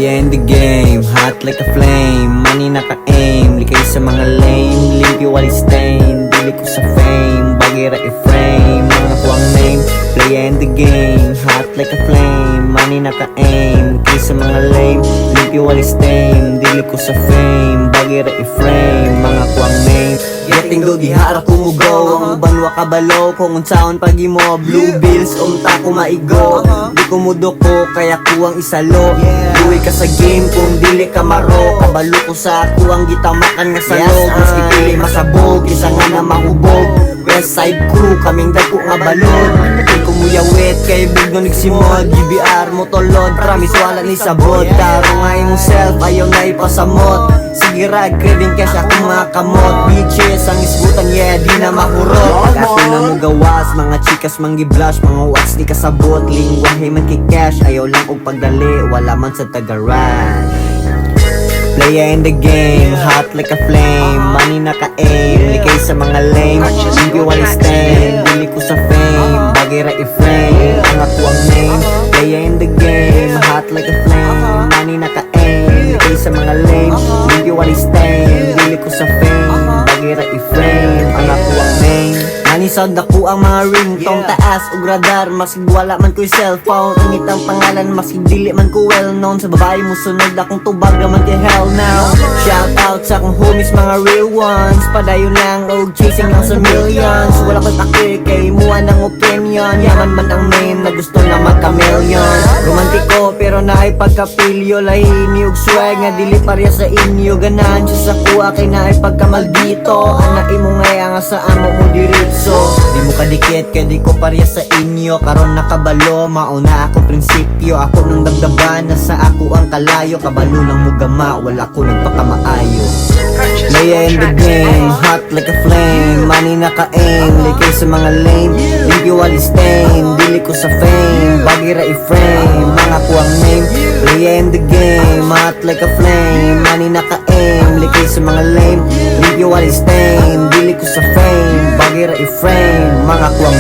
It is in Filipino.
Playa in the game, hot like a flame. Money naka-aim, likay sa mga lame. Limpyo wali stain, dili ko sa fame. Bagira i-frame, mga kuwang name. Playa in the game, hot like a flame. Money naka-aim, likay sa mga lame. Limpyo wali stain, dili ko sa fame. Bagira i-frame, mga kuwang name. Getting do di harap kumugo. Ang uban wa kabalo kung unsaon pagi mo. Blue bills unta ko maigo. Di ko mudoko kaya kuwang isalo. Duwi ka sa game kung dili ka maro. Kabalo ko sa kuwang gitamakan nga salog. Maski pili masabog, isa nga na mahubog. West side crew, kaming dako nga balod. Kung kumuyawit kay bugno nagsimod. GBR mo tolod, promise wala ni sabot. Taro nga yung self, ayaw na ipasamot. Sige rag, craving cash akong mga kamot. Bitches, ang isgutan, yeah, di na mahurot. Pag-ato na mo gawas, mga chikas mangi-blush. Mga wax di kasabot, lingwahe man kikash. Ayaw lang og pagdali, wala man sa tagaran. Playa in the game, hot like a flame. Money naka-aim, likay sa mga lame. Limpyo wali stain, dili ko sa fame. Bagira i-frame, ang ako ang name. Playa in the game, hot like a flame. Money naka-aim, likay sa mga lame. Limpyo wali stain, dili ko sa fame. Bagira i-frame, ang ako ang name. Manisod ako ang mga ringtone, taas ug radar. Masig wala man ko'y cellphone, ingit ang pangalan. Masig dili man ko well known. Sa babae mo sunod akong tubag naman kay hell now. Shout out sa akong homies, mga real ones. Padayon lang og chasing lang sa millions. Wala ko'y takir kay muha ng opinion. Yaman man ang name na gusto na magka-million. Romantiko pero naay pagkapilyo. Lahini og swag nga dili pareha sa inyo. Ganansya sa kuha kay naay pagkamaldito. Anak imo ngaya nga sa amo mo diritso. Di mo kadikit kay di ko pareha sa inyo. Karon nakabalo, mauna ako prinsipyo. Ako nang dagdaban na sa ako ang kalayo. Kabalo lang mo gama, wala ko nagpakamaayo. Playa in the game, hot like a flame. Money naka-aim, likay sa mga lame. Limpyo wali stain, dili ko sa fame. Bagira i-frame, mga kuwang name. Playa in the game, hot like a flame. Money naka-aim, likay sa mga lame. Limpyo wali stain, dili ko sa fame. Bagira i-frame, mga kuwang